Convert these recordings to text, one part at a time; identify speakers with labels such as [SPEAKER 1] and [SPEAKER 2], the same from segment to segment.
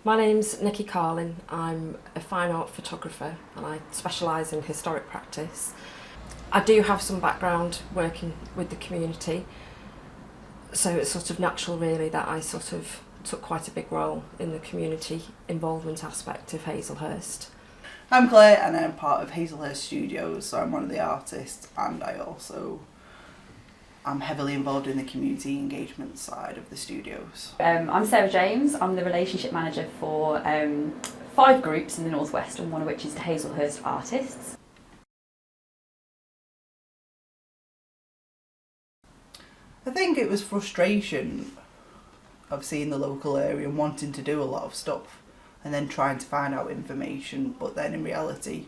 [SPEAKER 1] My name's Nikki Carlin. I'm a fine art photographer and I specialise in historic practice. I do have some background working with the community, so it's sort of natural really that I sort of took quite a big role in the community involvement aspect of Hazlehurst.
[SPEAKER 2] I'm Claire and I'm part of Hazlehurst Studios, so I'm one of the artists, and I'm heavily involved in the community engagement side of the studios.
[SPEAKER 3] I'm Sarah James. I'm the relationship manager for 5 groups in the North West, and one of which is the Hazlehurst Artists.
[SPEAKER 2] I think it was frustration of seeing the local area and wanting to do a lot of stuff and then trying to find out information, but then in reality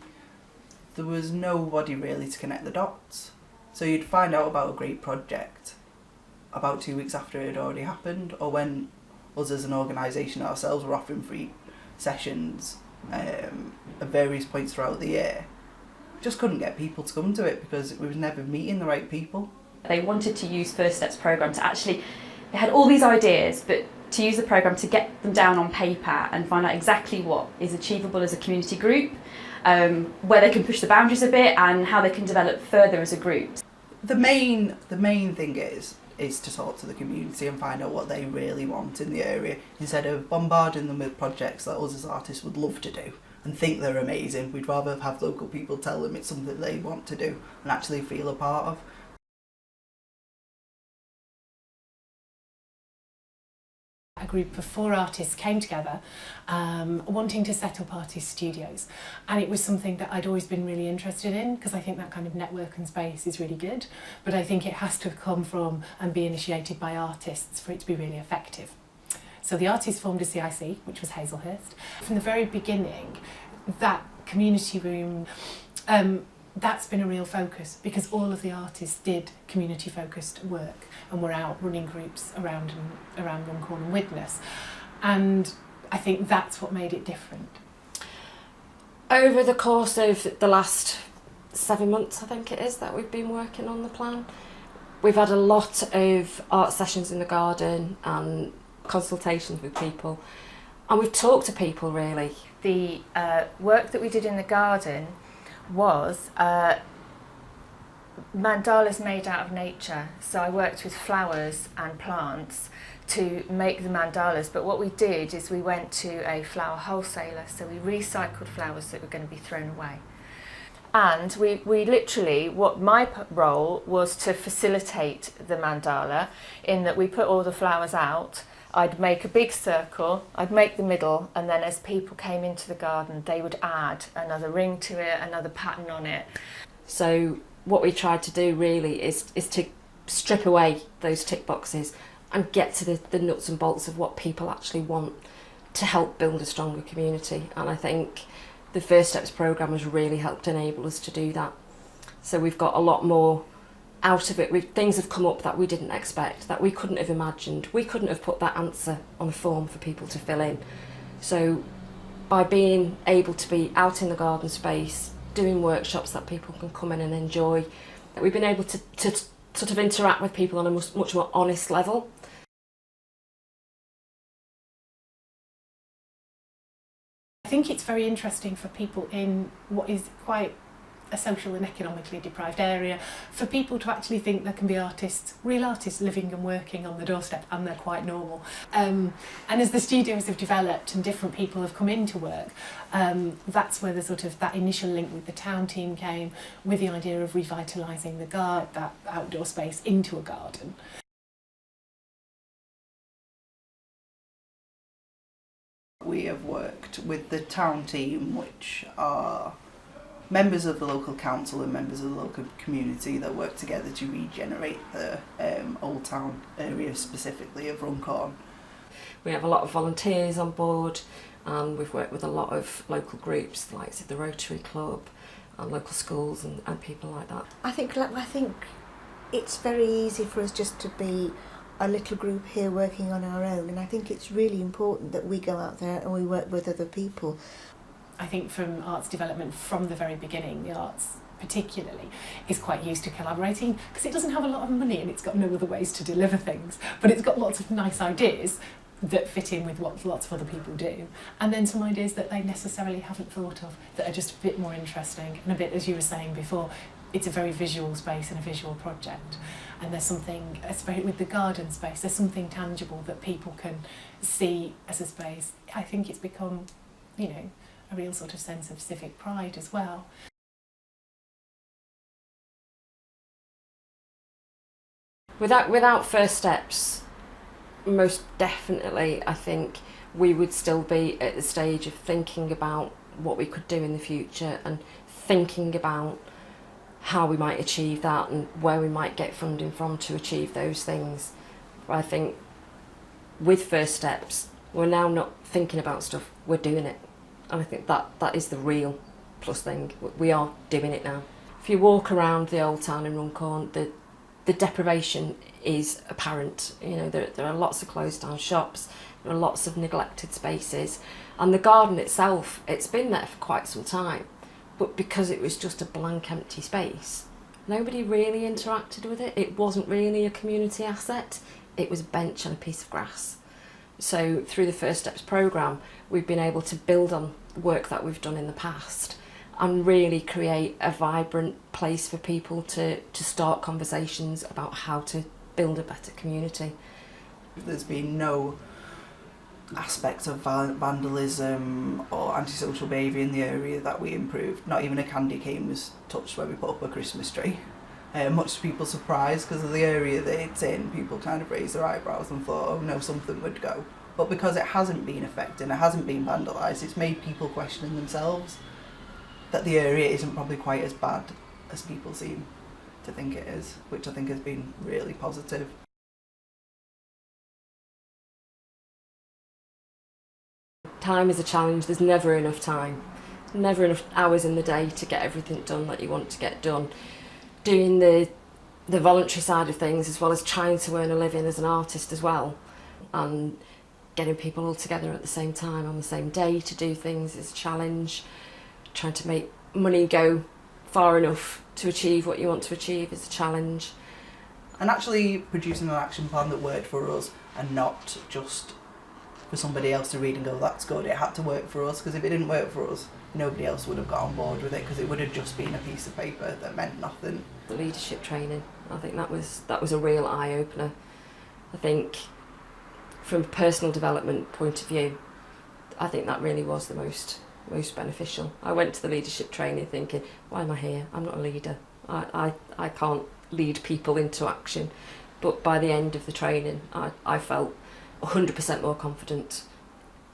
[SPEAKER 2] there was nobody really to connect the dots. So you'd find out about a great project about 2 weeks after it had already happened, or when us as an organisation ourselves were offering free sessions at various points throughout the year. We just couldn't get people to come to it because we was never meeting the right people.
[SPEAKER 3] They wanted to use First Steps programme to actually, they had all these ideas, but to use the programme to get them down on paper and find out exactly what is achievable as a community group, where they can push the boundaries a bit and how they can develop further as a group.
[SPEAKER 2] The main thing is to talk to the community and find out what they really want in the area, instead of bombarding them with projects that us as artists would love to do and think they're amazing. We'd rather have local people tell them it's something they want to do and actually feel a part of.
[SPEAKER 4] A group of 4 artists came together wanting to set up artist studios, and it was something that I'd always been really interested in because I think that kind of network and space is really good, but I think it has to come from and be initiated by artists for it to be really effective. So the artists formed a CIC, which was Hazlehurst. From the very beginning, that community room, that's been a real focus because all of the artists did community focused work and were out running groups around Runcorn and Widnes, and I think that's what made it different.
[SPEAKER 1] Over the course of the last 7 months, I think it is, that we've been working on the plan, we've had a lot of art sessions in the garden and consultations with people, and we've talked to people really.
[SPEAKER 5] The work that we did in the garden was mandalas made out of nature. So I worked with flowers and plants to make the mandalas, but what we did is we went to a flower wholesaler, so we recycled flowers that were going to be thrown away. And we literally, what my role was to facilitate the mandala, in that we put all the flowers out. I'd make a big circle, I'd make the middle, and then as people came into the garden they would add another ring to it, another pattern on it.
[SPEAKER 1] So what we tried to do really is to strip away those tick boxes and get to the nuts and bolts of what people actually want to help build a stronger community, and I think the First Steps programme has really helped enable us to do that. So we've got a lot more out of it. Things have come up that we didn't expect, that we couldn't have imagined. We couldn't have put that answer on a form for people to fill in. So by being able to be out in the garden space, doing workshops that people can come in and enjoy, that we've been able to sort of interact with people on a much more honest level.
[SPEAKER 4] I think it's very interesting for people in what is quite a social and economically deprived area, for people to actually think there can be artists, real artists, living and working on the doorstep, and they're quite normal. And as the studios have developed and different people have come into work, that's where the sort of that initial link with the town team came, with the idea of revitalising that outdoor space into a garden.
[SPEAKER 2] We have worked with the town team, which are members of the local council and members of the local community that work together to regenerate the old town area, specifically of Runcorn.
[SPEAKER 1] We have a lot of volunteers on board, and we've worked with a lot of local groups, the likes of the Rotary Club and local schools and people like that.
[SPEAKER 6] I think it's very easy for us just to be a little group here working on our own, and I think it's really important that we go out there and we work with other people.
[SPEAKER 4] I think from arts development from the very beginning, the arts particularly is quite used to collaborating because it doesn't have a lot of money and it's got no other ways to deliver things, but it's got lots of nice ideas that fit in with what lots of other people do, and then some ideas that they necessarily haven't thought of that are just a bit more interesting and a bit, as you were saying before, it's a very visual space and a visual project, and there's something, especially with the garden space, there's something tangible that people can see as a space. I think it's become, you know, a real sort of sense of civic pride as well.
[SPEAKER 1] Without first steps, most definitely, I think we would still be at the stage of thinking about what we could do in the future and thinking about how we might achieve that and where we might get funding from to achieve those things. But I think with first steps, we're now not thinking about stuff, we're doing it. And I think that is the real plus thing. We are doing it now. If you walk around the old town in Runcorn, the deprivation is apparent. You know, there are lots of closed down shops, there are lots of neglected spaces, and the garden itself, it's been there for quite some time, but because it was just a blank empty space, nobody really interacted with it. It wasn't really a community asset, it was a bench and a piece of grass. So through the First Steps programme, we've been able to build on work that we've done in the past and really create a vibrant place for people to start conversations about how to build a better community.
[SPEAKER 2] There's been no aspect of vandalism or antisocial behaviour in the area that we improved. Not even a candy cane was touched when we put up a Christmas tree. Much to people's surprise, because of the area that it's in, people kind of raised their eyebrows and thought, oh no, something would go. But because it hasn't been affected and it hasn't been vandalised, it's made people questioning themselves that the area isn't probably quite as bad as people seem to think it is, which I think has been really positive.
[SPEAKER 1] Time is a challenge. There's never enough time, never enough hours in the day to get everything done that you want to get done. Doing the voluntary side of things, as well as trying to earn a living as an artist as well, and getting people all together at the same time on the same day to do things is a challenge. Trying to make money go far enough to achieve what you want to achieve is a challenge.
[SPEAKER 2] And actually producing an action plan that worked for us and not just for somebody else to read and go, that's good, it had to work for us, because if it didn't work for us, nobody else would have got on board with it, because it would have just been a piece of paper that meant nothing.
[SPEAKER 1] The leadership training, I think that was a real eye-opener. I think from a personal development point of view, I think that really was the most beneficial. I went to the leadership training thinking, why am I here? I'm not a leader. I can't lead people into action. But by the end of the training, I felt 100% more confident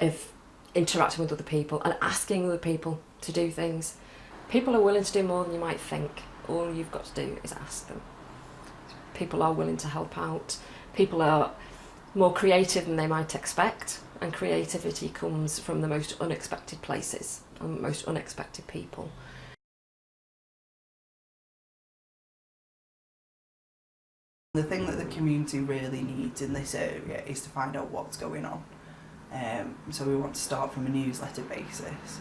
[SPEAKER 1] of interacting with other people and asking other people to do things. People are willing to do more than you might think. All you've got to do is ask them. People are willing to help out. People are more creative than they might expect, and creativity comes from the most unexpected places and most unexpected people.
[SPEAKER 2] The thing that the community really needs in this area is to find out what's going on. So we want to start from a newsletter basis.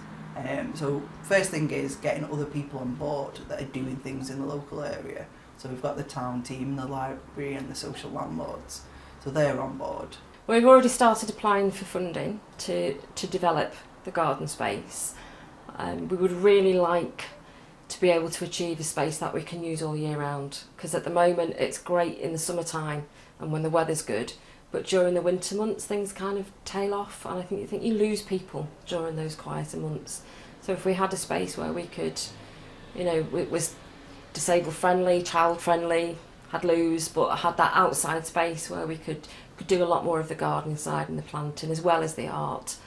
[SPEAKER 2] So first thing is getting other people on board that are doing things in the local area. So we've got the town team, the library and the social landlords. So they're on board.
[SPEAKER 1] We've already started applying for funding to develop the garden space. We would really like to be able to achieve a space that we can use all year round, because at the moment it's great in the summertime and when the weather's good, but during the winter months things kind of tail off, and I think you lose people during those quieter months. So if we had a space where we could, you know, it was disabled friendly, child friendly, had loos, but had that outside space where we could do a lot more of the gardening side and the planting as well as the art.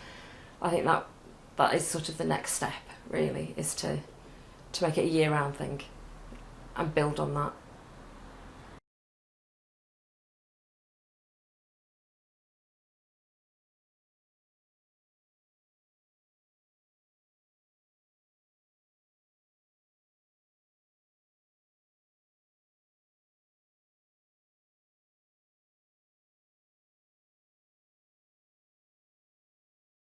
[SPEAKER 1] I think that is sort of the next step, really, is to make it a year-round thing and build on that.